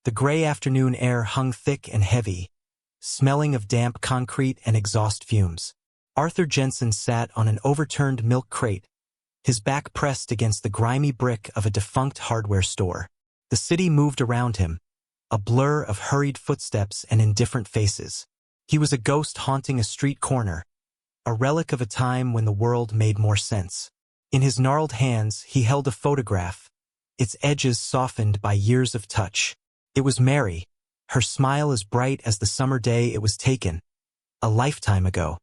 The gray afternoon air hung thick and heavy, smelling of damp concrete and exhaust fumes. Arthur Jensen sat on an overturned milk crate, his back pressed against the grimy brick of a defunct hardware store. The city moved around him, a blur of hurried footsteps and indifferent faces. He was a ghost haunting a street corner, a relic of a time when the world made more sense. In his gnarled hands, he held a photograph, its edges softened by years of touch. It was Mary, her smile as bright as the summer day it was taken, a lifetime ago.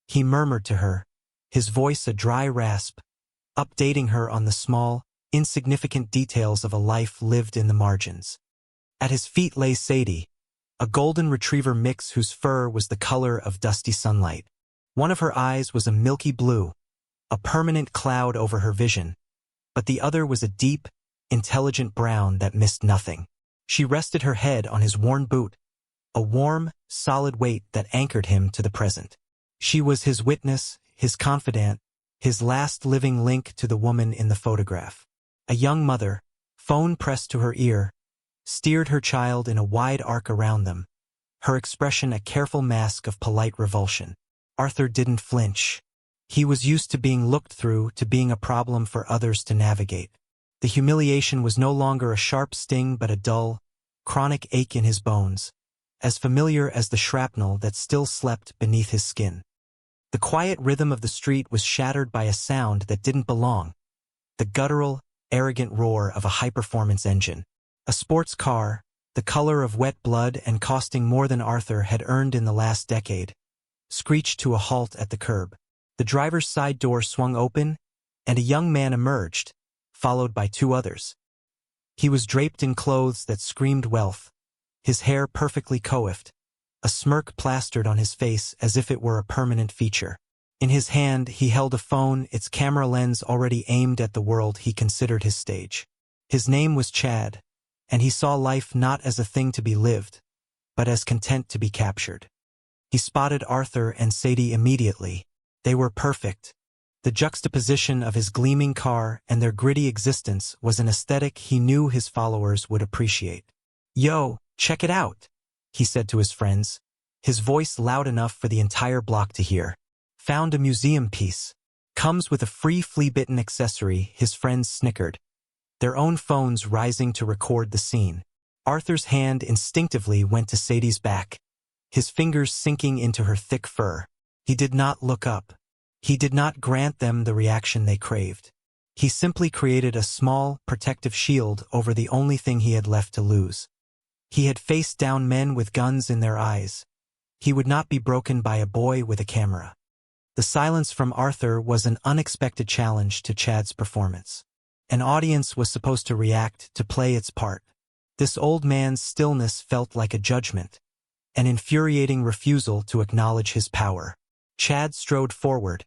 He murmured to her, his voice a dry rasp, updating her on the small, insignificant details of a life lived in the margins. At his feet lay Sadie, a golden retriever mix whose fur was the color of dusty sunlight. One of her eyes was a milky blue, a permanent cloud over her vision, but the other was a deep, intelligent brown that missed nothing. She rested her head on his worn boot, a warm, solid weight that anchored him to the present. She was his witness, his confidant, his last living link to the woman in the photograph. A young mother, phone pressed to her ear, steered her child in a wide arc around them, her expression a careful mask of polite revulsion. Arthur didn't flinch. He was used to being looked through, to being a problem for others to navigate. The humiliation was no longer a sharp sting but a dull, chronic ache in his bones, as familiar as the shrapnel that still slept beneath his skin. The quiet rhythm of the street was shattered by a sound that didn't belong, the guttural, arrogant roar of a high-performance engine. A sports car, the color of wet blood and costing more than Arthur had earned in the last decade, screeched to a halt at the curb. The driver's side door swung open, and a young man emerged, followed by two others. He was draped in clothes that screamed wealth, his hair perfectly coiffed, a smirk plastered on his face as if it were a permanent feature. In his hand he held a phone, its camera lens already aimed at the world he considered his stage. His name was Chad, and he saw life not as a thing to be lived, but as content to be captured. He spotted Arthur and Sadie immediately. They were perfect. The juxtaposition of his gleaming car and their gritty existence was an aesthetic he knew his followers would appreciate. "Yo, check it out," he said to his friends, his voice loud enough for the entire block to hear. "Found a museum piece. Comes with a free flea-bitten accessory," his friends snickered, their own phones rising to record the scene. Arthur's hand instinctively went to Sadie's back, his fingers sinking into her thick fur. He did not look up. He did not grant them the reaction they craved. He simply created a small, protective shield over the only thing he had left to lose. He had faced down men with guns in their eyes. He would not be broken by a boy with a camera. The silence from Arthur was an unexpected challenge to Chad's performance. An audience was supposed to react, to play its part. This old man's stillness felt like a judgment, an infuriating refusal to acknowledge his power. Chad strode forward,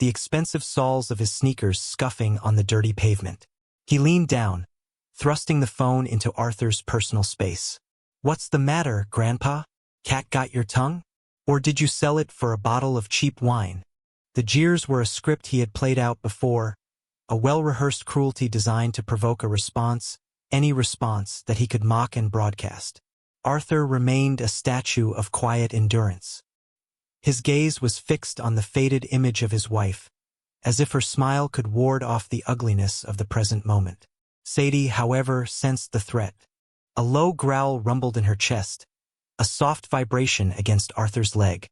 the expensive soles of his sneakers scuffing on the dirty pavement. He leaned down, thrusting the phone into Arthur's personal space. "What's the matter, Grandpa? Cat got your tongue? Or did you sell it for a bottle of cheap wine?" The jeers were a script he had played out before, a well-rehearsed cruelty designed to provoke a response, any response that he could mock and broadcast. Arthur remained a statue of quiet endurance. His gaze was fixed on the faded image of his wife, as if her smile could ward off the ugliness of the present moment. Sadie, however, sensed the threat. A low growl rumbled in her chest, a soft vibration against Arthur's leg.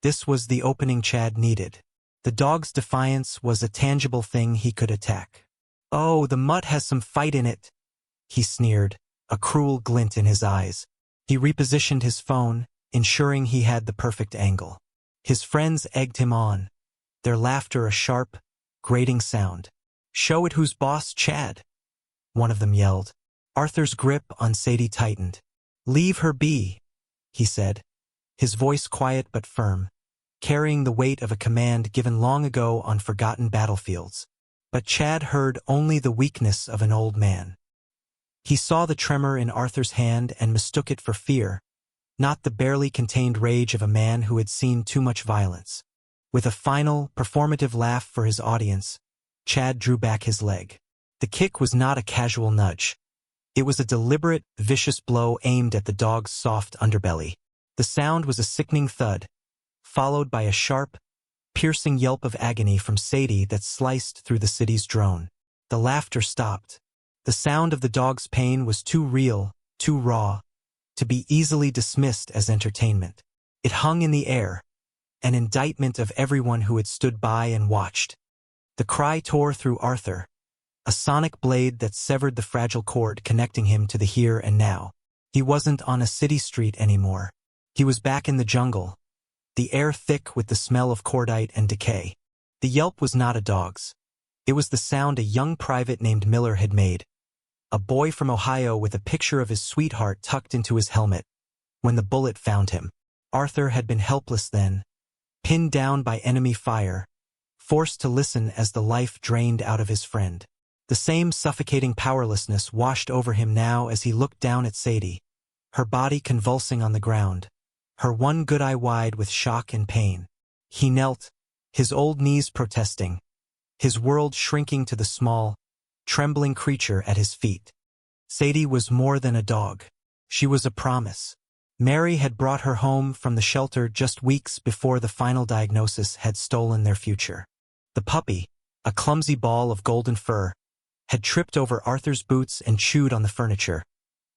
This was the opening Chad needed. The dog's defiance was a tangible thing he could attack. "Oh, the mutt has some fight in it," he sneered, a cruel glint in his eyes. He repositioned his phone, ensuring he had the perfect angle. His friends egged him on, their laughter a sharp, grating sound. "Show it who's boss, Chad," one of them yelled. Arthur's grip on Sadie tightened. "Leave her be," he said, his voice quiet but firm, carrying the weight of a command given long ago on forgotten battlefields. But Chad heard only the weakness of an old man. He saw the tremor in Arthur's hand and mistook it for fear, not the barely contained rage of a man who had seen too much violence. With a final, performative laugh for his audience, Chad drew back his leg. The kick was not a casual nudge. It was a deliberate, vicious blow aimed at the dog's soft underbelly. The sound was a sickening thud, followed by a sharp, piercing yelp of agony from Sadie that sliced through the city's drone. The laughter stopped. The sound of the dog's pain was too real, too raw, to be easily dismissed as entertainment. It hung in the air, an indictment of everyone who had stood by and watched. The cry tore through Arthur, a sonic blade that severed the fragile cord connecting him to the here and now. He wasn't on a city street anymore. He was back in the jungle, the air thick with the smell of cordite and decay. The yelp was not a dog's. It was the sound a young private named Miller had made, a boy from Ohio with a picture of his sweetheart tucked into his helmet, when the bullet found him. Arthur had been helpless then, pinned down by enemy fire, forced to listen as the life drained out of his friend. The same suffocating powerlessness washed over him now as he looked down at Sadie, her body convulsing on the ground, her one good eye wide with shock and pain. He knelt, his old knees protesting, his world shrinking to the small, trembling creature at his feet. Sadie was more than a dog. She was a promise. Mary had brought her home from the shelter just weeks before the final diagnosis had stolen their future. The puppy, a clumsy ball of golden fur, had tripped over Arthur's boots and chewed on the furniture,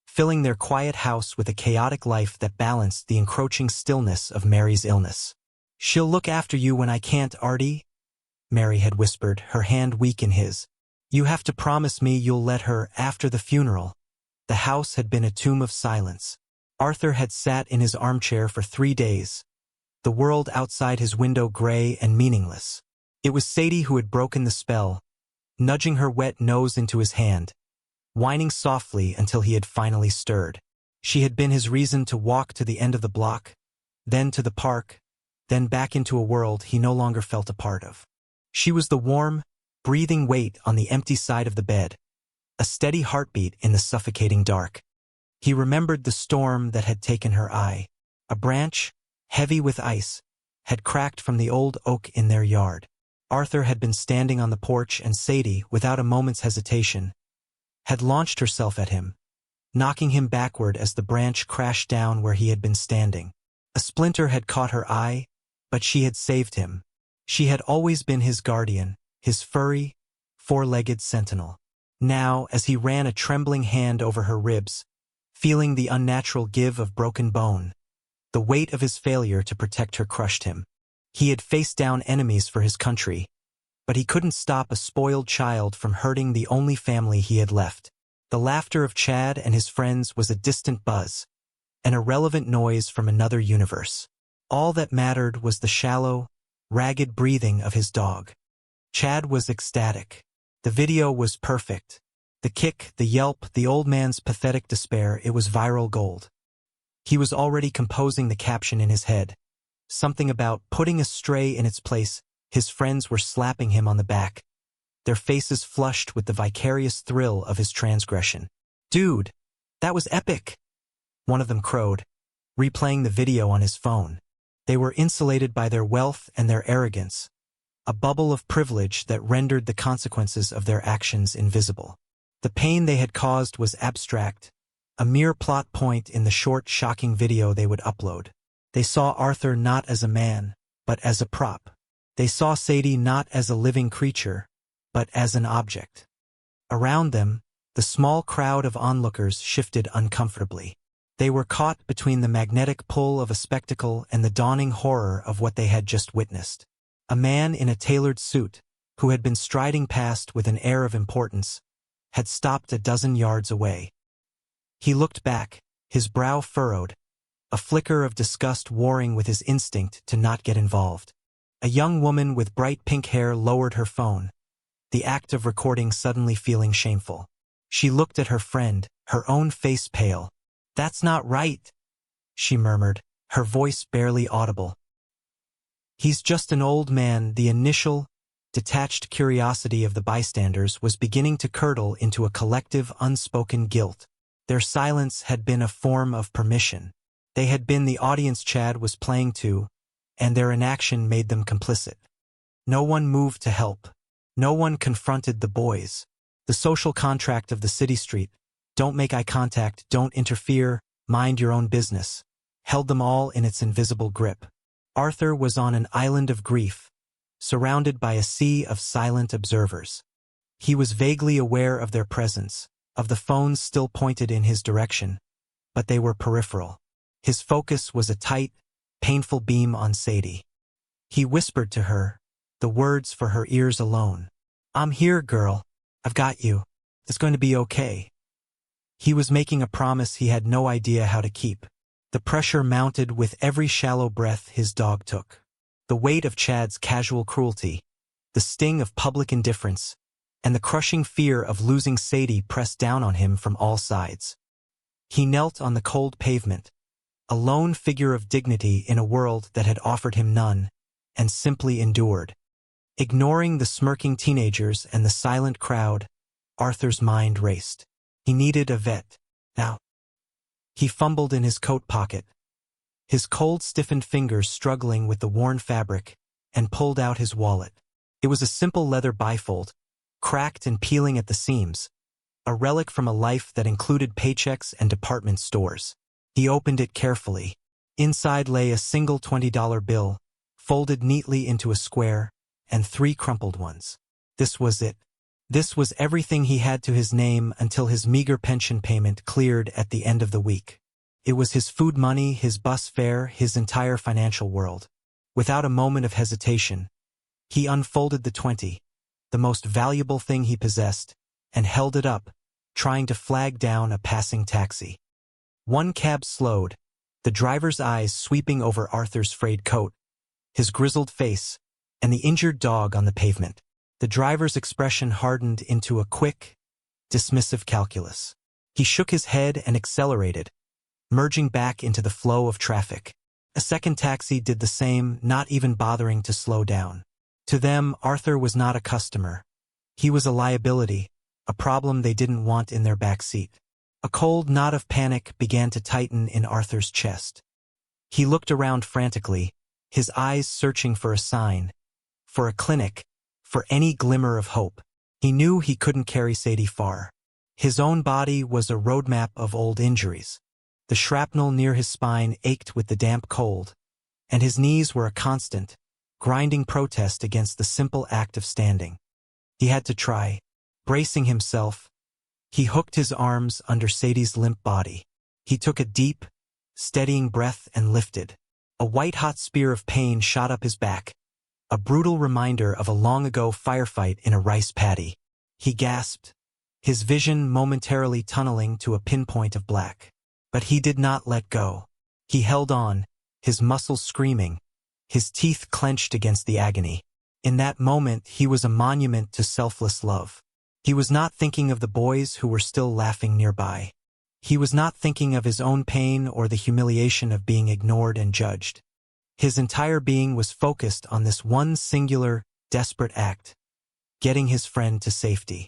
filling their quiet house with a chaotic life that balanced the encroaching stillness of Mary's illness. "She'll look after you when I can't, Artie," Mary had whispered, her hand weak in his. "You have to promise me you'll let her after the funeral." The house had been a tomb of silence. Arthur had sat in his armchair for 3 days, the world outside his window gray and meaningless. It was Sadie who had broken the spell, nudging her wet nose into his hand, whining softly until he had finally stirred. She had been his reason to walk to the end of the block, then to the park, then back into a world he no longer felt a part of. She was the warm, breathing weight on the empty side of the bed, a steady heartbeat in the suffocating dark. He remembered the storm that had taken her eye. A branch, heavy with ice, had cracked from the old oak in their yard. Arthur had been standing on the porch and Sadie, without a moment's hesitation, had launched herself at him, knocking him backward as the branch crashed down where he had been standing. A splinter had caught her eye, but she had saved him. She had always been his guardian, his furry, four-legged sentinel. Now, as he ran a trembling hand over her ribs, feeling the unnatural give of broken bone, the weight of his failure to protect her crushed him. He had faced down enemies for his country, but he couldn't stop a spoiled child from hurting the only family he had left. The laughter of Chad and his friends was a distant buzz, an irrelevant noise from another universe. All that mattered was the shallow, ragged breathing of his dog. Chad was ecstatic. The video was perfect. The kick, the yelp, the old man's pathetic despair, it was viral gold. He was already composing the caption in his head. Something about putting a stray in its place. His friends were slapping him on the back, their faces flushed with the vicarious thrill of his transgression. "Dude, that was epic," one of them crowed, replaying the video on his phone. They were insulated by their wealth and their arrogance, a bubble of privilege that rendered the consequences of their actions invisible. The pain they had caused was abstract, a mere plot point in the short, shocking video they would upload. They saw Arthur not as a man, but as a prop. They saw Sadie not as a living creature, but as an object. Around them, the small crowd of onlookers shifted uncomfortably. They were caught between the magnetic pull of a spectacle and the dawning horror of what they had just witnessed. A man in a tailored suit, who had been striding past with an air of importance, had stopped a dozen yards away. He looked back, his brow furrowed, a flicker of disgust warring with his instinct to not get involved. A young woman with bright pink hair lowered her phone, the act of recording suddenly feeling shameful. She looked at her friend, her own face pale. "That's not right," she murmured, her voice barely audible. "He's just an old man." The initial, detached curiosity of the bystanders was beginning to curdle into a collective unspoken guilt. Their silence had been a form of permission. They had been the audience Chad was playing to, and their inaction made them complicit. No one moved to help. No one confronted the boys. The social contract of the city street, "Don't make eye contact, don't interfere, mind your own business," held them all in its invisible grip. Arthur was on an island of grief, surrounded by a sea of silent observers. He was vaguely aware of their presence, of the phones still pointed in his direction, but they were peripheral. His focus was a tight, painful beam on Sadie. He whispered to her, the words for her ears alone. "I'm here, girl. I've got you. It's going to be okay." He was making a promise he had no idea how to keep. The pressure mounted with every shallow breath his dog took. The weight of Chad's casual cruelty, the sting of public indifference, and the crushing fear of losing Sadie pressed down on him from all sides. He knelt on the cold pavement, a lone figure of dignity in a world that had offered him none, and simply endured. Ignoring the smirking teenagers and the silent crowd, Arthur's mind raced. He needed a vet. Now. He fumbled in his coat pocket, his cold, stiffened fingers struggling with the worn fabric, and pulled out his wallet. It was a simple leather bifold, cracked and peeling at the seams, a relic from a life that included paychecks and department stores. He opened it carefully. Inside lay a single $20 bill, folded neatly into a square, and 3 crumpled ones. This was it. This was everything he had to his name until his meager pension payment cleared at the end of the week. It was his food money, his bus fare, his entire financial world. Without a moment of hesitation, he unfolded the 20, the most valuable thing he possessed, and held it up, trying to flag down a passing taxi. One cab slowed, the driver's eyes sweeping over Arthur's frayed coat, his grizzled face, and the injured dog on the pavement. The driver's expression hardened into a quick, dismissive calculus. He shook his head and accelerated, merging back into the flow of traffic. A second taxi did the same, not even bothering to slow down. To them, Arthur was not a customer. He was a liability, a problem they didn't want in their back seat. A cold knot of panic began to tighten in Arthur's chest. He looked around frantically, his eyes searching for a sign, for a clinic, for any glimmer of hope. He knew he couldn't carry Sadie far. His own body was a roadmap of old injuries. The shrapnel near his spine ached with the damp cold, and his knees were a constant, grinding protest against the simple act of standing. He had to try. Bracing himself, he hooked his arms under Sadie's limp body. He took a deep, steadying breath and lifted. A white-hot spear of pain shot up his back, a brutal reminder of a long-ago firefight in a rice paddy. He gasped, his vision momentarily tunneling to a pinpoint of black. But he did not let go. He held on, his muscles screaming, his teeth clenched against the agony. In that moment, he was a monument to selfless love. He was not thinking of the boys who were still laughing nearby. He was not thinking of his own pain or the humiliation of being ignored and judged. His entire being was focused on this one singular, desperate act, getting his friend to safety.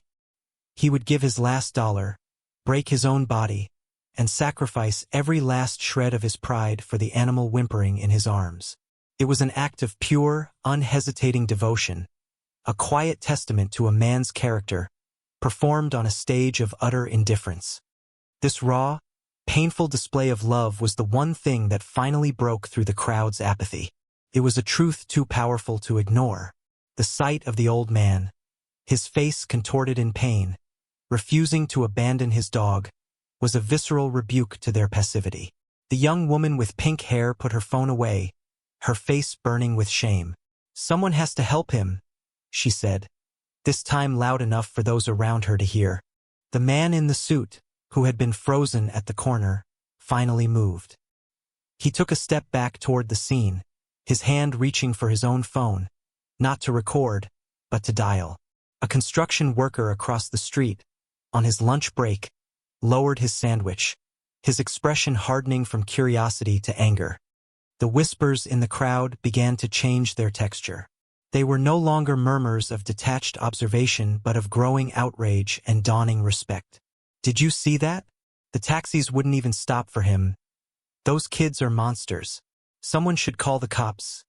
He would give his last dollar, break his own body, and sacrifice every last shred of his pride for the animal whimpering in his arms. It was an act of pure, unhesitating devotion, a quiet testament to a man's character, performed on a stage of utter indifference. This raw, painful display of love was the one thing that finally broke through the crowd's apathy. It was a truth too powerful to ignore. The sight of the old man, his face contorted in pain, refusing to abandon his dog, was a visceral rebuke to their passivity. The young woman with pink hair put her phone away, her face burning with shame. "Someone has to help him," she said, this time loud enough for those around her to hear. The man in the suit, who had been frozen at the corner, finally moved. He took a step back toward the scene, his hand reaching for his own phone, not to record, but to dial. A construction worker across the street, on his lunch break, lowered his sandwich, his expression hardening from curiosity to anger. The whispers in the crowd began to change their texture. They were no longer murmurs of detached observation but of growing outrage and dawning respect. "Did you see that? The taxis wouldn't even stop for him. Those kids are monsters. Someone should call the cops.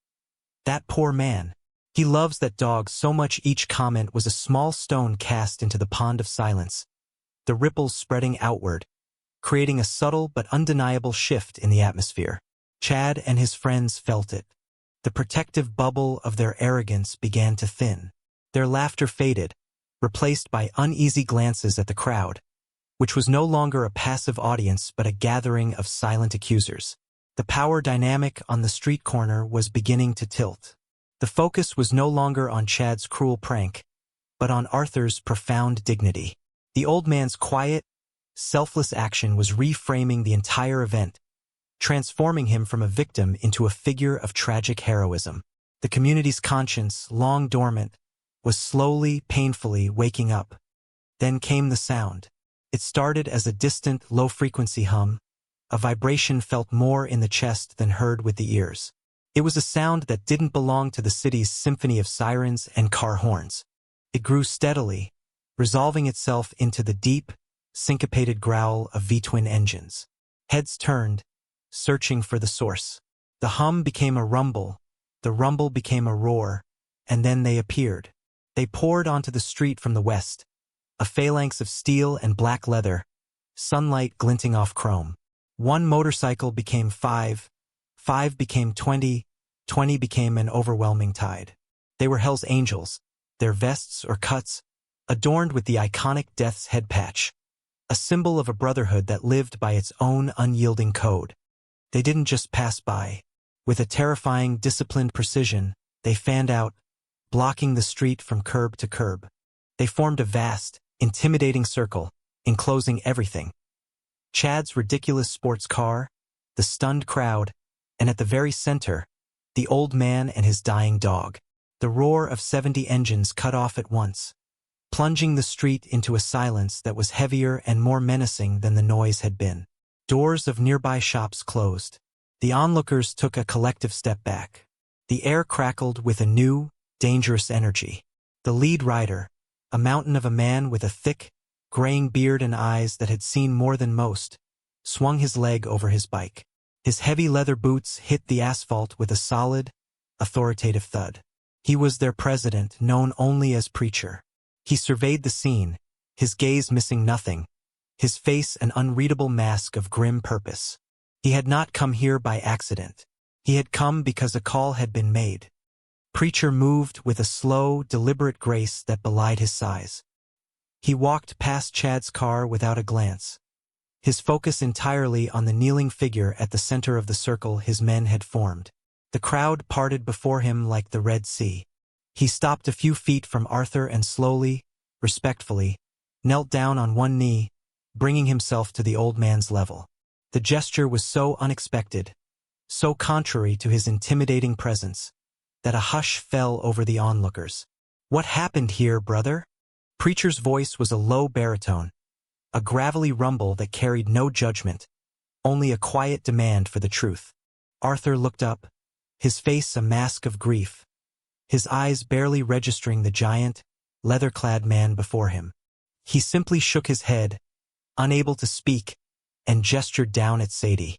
That poor man. He loves that dog so much." Each comment was a small stone cast into the pond of silence, the ripples spreading outward, creating a subtle but undeniable shift in the atmosphere. Chad and his friends felt it. The protective bubble of their arrogance began to thin. Their laughter faded, replaced by uneasy glances at the crowd, which was no longer a passive audience but a gathering of silent accusers. The power dynamic on the street corner was beginning to tilt. The focus was no longer on Chad's cruel prank, but on Arthur's profound dignity. The old man's quiet, selfless action was reframing the entire event, transforming him from a victim into a figure of tragic heroism. The community's conscience, long dormant, was slowly, painfully waking up. Then came the sound. It started as a distant, low-frequency hum, a vibration felt more in the chest than heard with the ears. It was a sound that didn't belong to the city's symphony of sirens and car horns. It grew steadily, resolving itself into the deep, syncopated growl of V-twin engines. Heads turned, searching for the source. The hum became a rumble, the rumble became a roar, and then they appeared. They poured onto the street from the west, a phalanx of steel and black leather, sunlight glinting off chrome. One motorcycle became 5, 5 became 20, 20 became an overwhelming tide. They were Hell's Angels, their vests or cuts, adorned with the iconic Death's head patch, a symbol of a brotherhood that lived by its own unyielding code. They didn't just pass by. With a terrifying, disciplined precision, they fanned out, blocking the street from curb to curb. They formed a vast, intimidating circle, enclosing everything. Chad's ridiculous sports car, the stunned crowd, and at the very center, the old man and his dying dog. The roar of 70 engines cut off at once, plunging the street into a silence that was heavier and more menacing than the noise had been. Doors of nearby shops closed. The onlookers took a collective step back. The air crackled with a new, dangerous energy. The lead rider, a mountain of a man with a thick, graying beard and eyes that had seen more than most, swung his leg over his bike. His heavy leather boots hit the asphalt with a solid, authoritative thud. He was their president, known only as Preacher. He surveyed the scene, his gaze missing nothing, his face an unreadable mask of grim purpose. He had not come here by accident. He had come because a call had been made. Preacher moved with a slow, deliberate grace that belied his size. He walked past Chad's car without a glance, his focus entirely on the kneeling figure at the center of the circle his men had formed. The crowd parted before him like the Red Sea. He stopped a few feet from Arthur and slowly, respectfully, knelt down on one knee, bringing himself to the old man's level. The gesture was so unexpected, so contrary to his intimidating presence, that a hush fell over the onlookers. "What happened here, brother?" Preacher's voice was a low baritone, a gravelly rumble that carried no judgment, only a quiet demand for the truth. Arthur looked up, his face a mask of grief, his eyes barely registering the giant, leather-clad man before him. He simply shook his head, unable to speak, and gestured down at Sadie.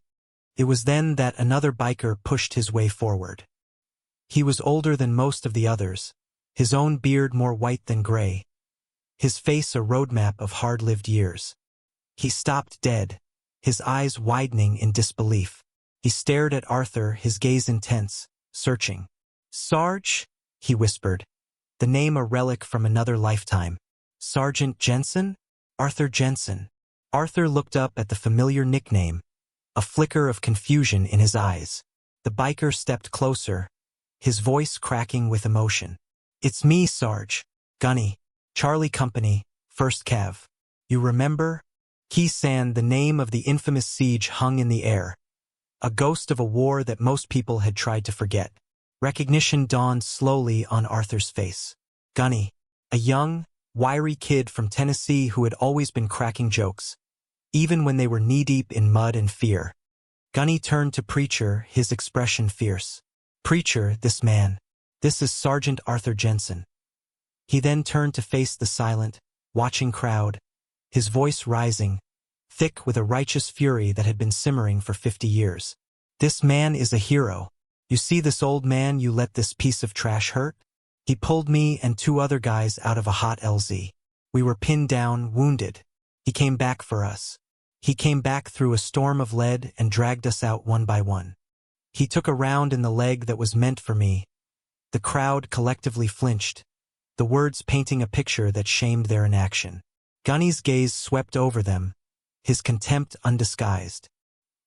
It was then that another biker pushed his way forward. He was older than most of the others, his own beard more white than gray, his face a roadmap of hard-lived years. He stopped dead, his eyes widening in disbelief. He stared at Arthur, his gaze intense, searching. "Sarge?" he whispered, the name a relic from another lifetime. "Sergeant Jensen?" "Arthur Jensen." Arthur looked up at the familiar nickname, a flicker of confusion in his eyes. The biker stepped closer, his voice cracking with emotion. "It's me, Sarge. Gunny. Charlie Company, 1st Cav. You remember?" Keysan, the name of the infamous siege, hung in the air, a ghost of a war that most people had tried to forget. Recognition dawned slowly on Arthur's face. Gunny, a young, wiry kid from Tennessee who had always been cracking jokes, even when they were knee-deep in mud and fear. Gunny turned to Preacher, his expression fierce. "Preacher, this man. This is Sergeant Arthur Jensen." He then turned to face the silent, watching crowd, his voice rising, thick with a righteous fury that had been simmering for 50 years. "This man is a hero. You see this old man you let this piece of trash hurt? He pulled me and 2 other guys out of a hot LZ. We were pinned down, wounded. He came back for us. He came back through a storm of lead and dragged us out one by one. He took a round in the leg that was meant for me. The crowd collectively flinched, the words painting a picture that shamed their inaction. Gunny's gaze swept over them, his contempt undisguised.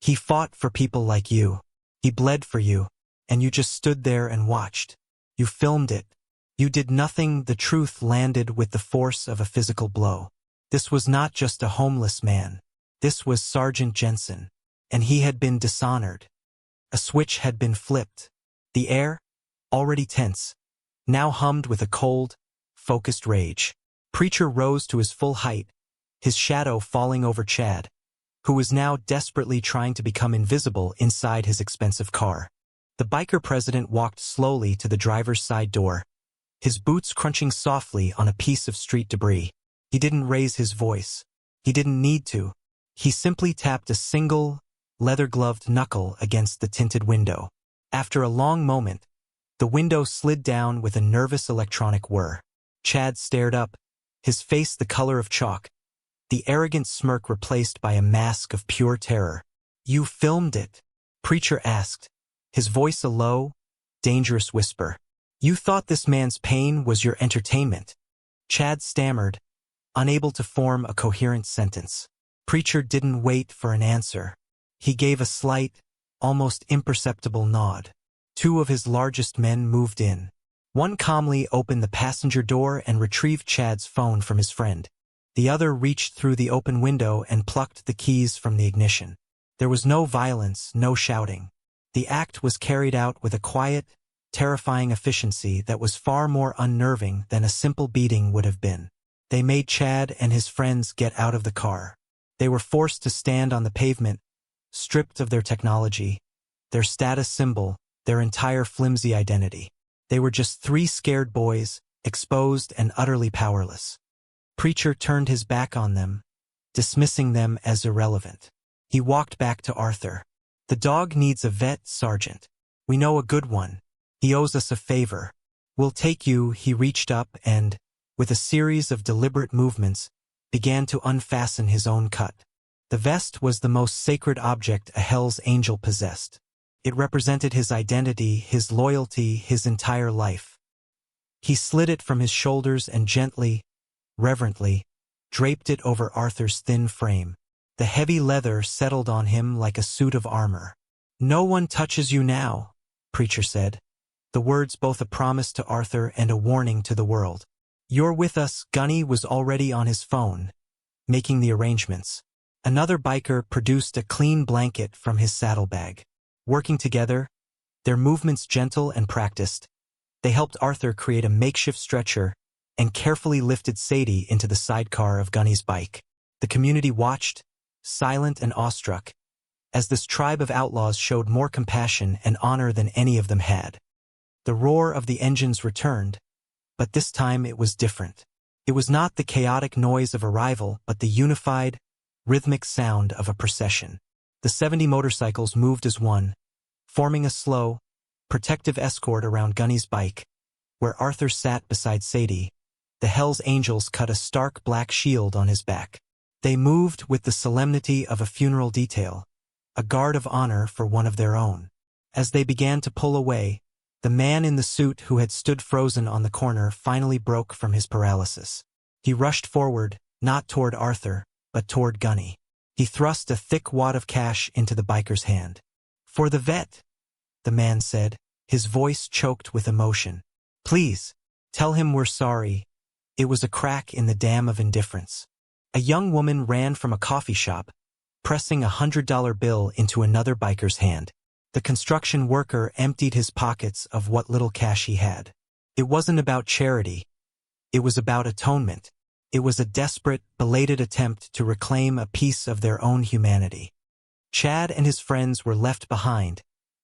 He fought for people like you. He bled for you, and you just stood there and watched. You filmed it. You did nothing. The truth landed with the force of a physical blow. This was not just a homeless man. This was Sergeant Jensen, and he had been dishonored. A switch had been flipped. The air, already tense, now hummed with a cold, focused rage. Preacher rose to his full height, his shadow falling over Chad, who was now desperately trying to become invisible inside his expensive car. The biker president walked slowly to the driver's side door, his boots crunching softly on a piece of street debris. He didn't raise his voice. He didn't need to. He simply tapped a single, leather-gloved knuckle against the tinted window. After a long moment, the window slid down with a nervous electronic whir. Chad stared up, his face the color of chalk, the arrogant smirk replaced by a mask of pure terror. "You filmed it?" Preacher asked, his voice a low, dangerous whisper. "You thought this man's pain was your entertainment?" Chad stammered, unable to form a coherent sentence. Preacher didn't wait for an answer. He gave a slight, almost imperceptible nod. Two of his largest men moved in. One calmly opened the passenger door and retrieved Chad's phone from his friend. The other reached through the open window and plucked the keys from the ignition. There was no violence, no shouting. The act was carried out with a quiet, terrifying efficiency that was far more unnerving than a simple beating would have been. They made Chad and his friends get out of the car. They were forced to stand on the pavement, stripped of their technology, their status symbol, their entire flimsy identity. They were just three scared boys, exposed and utterly powerless. Preacher turned his back on them, dismissing them as irrelevant. He walked back to Arthur. "The dog needs a vet, Sergeant. We know a good one. He owes us a favor. We'll take you." He reached up and, with a series of deliberate movements, began to unfasten his own cut. The vest was the most sacred object a Hell's Angel possessed. It represented his identity, his loyalty, his entire life. He slid it from his shoulders and gently, reverently, draped it over Arthur's thin frame. The heavy leather settled on him like a suit of armor. "No one touches you now," Preacher said, the words both a promise to Arthur and a warning to the world. "You're with us." Gunny was already on his phone, making the arrangements. Another biker produced a clean blanket from his saddlebag. Working together, their movements gentle and practiced, they helped Arthur create a makeshift stretcher and carefully lifted Sadie into the sidecar of Gunny's bike. The community watched, silent and awestruck, as this tribe of outlaws showed more compassion and honor than any of them had. The roar of the engines returned, but this time it was different. It was not the chaotic noise of arrival, but the unified, rhythmic sound of a procession. The 70 motorcycles moved as one, forming a slow, protective escort around Gunny's bike, where Arthur sat beside Sadie. The Hell's Angels cut a stark black shield on his back. They moved with the solemnity of a funeral detail, a guard of honor for one of their own. As they began to pull away, the man in the suit who had stood frozen on the corner finally broke from his paralysis. He rushed forward, not toward Arthur, but toward Gunny. He thrust a thick wad of cash into the biker's hand. "For the vet," the man said, his voice choked with emotion. "Please, tell him we're sorry. It was a crack in the dam of indifference." A young woman ran from a coffee shop, pressing a $100 bill into another biker's hand. The construction worker emptied his pockets of what little cash he had. It wasn't about charity. It was about atonement. It was a desperate, belated attempt to reclaim a piece of their own humanity. Chad and his friends were left behind,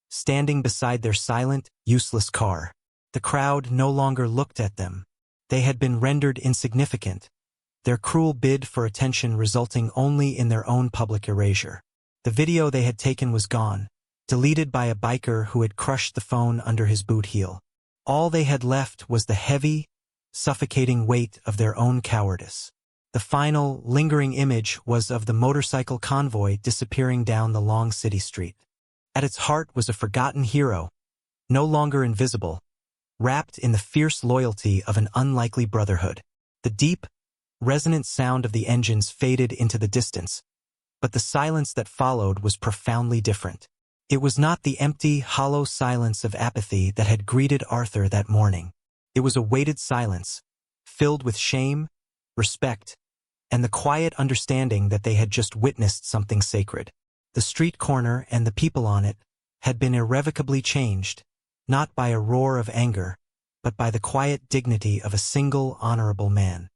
standing beside their silent, useless car. The crowd no longer looked at them. They had been rendered insignificant, their cruel bid for attention resulting only in their own public erasure. The video they had taken was gone, deleted by a biker who had crushed the phone under his boot heel. All they had left was the heavy, suffocating weight of their own cowardice. The final, lingering image was of the motorcycle convoy disappearing down the long city street. At its heart was a forgotten hero, no longer invisible, wrapped in the fierce loyalty of an unlikely brotherhood. The deep, resonant sound of the engines faded into the distance, but the silence that followed was profoundly different. It was not the empty, hollow silence of apathy that had greeted Arthur that morning. It was a weighted silence, filled with shame, respect, and the quiet understanding that they had just witnessed something sacred. The street corner and the people on it had been irrevocably changed, not by a roar of anger, but by the quiet dignity of a single honorable man.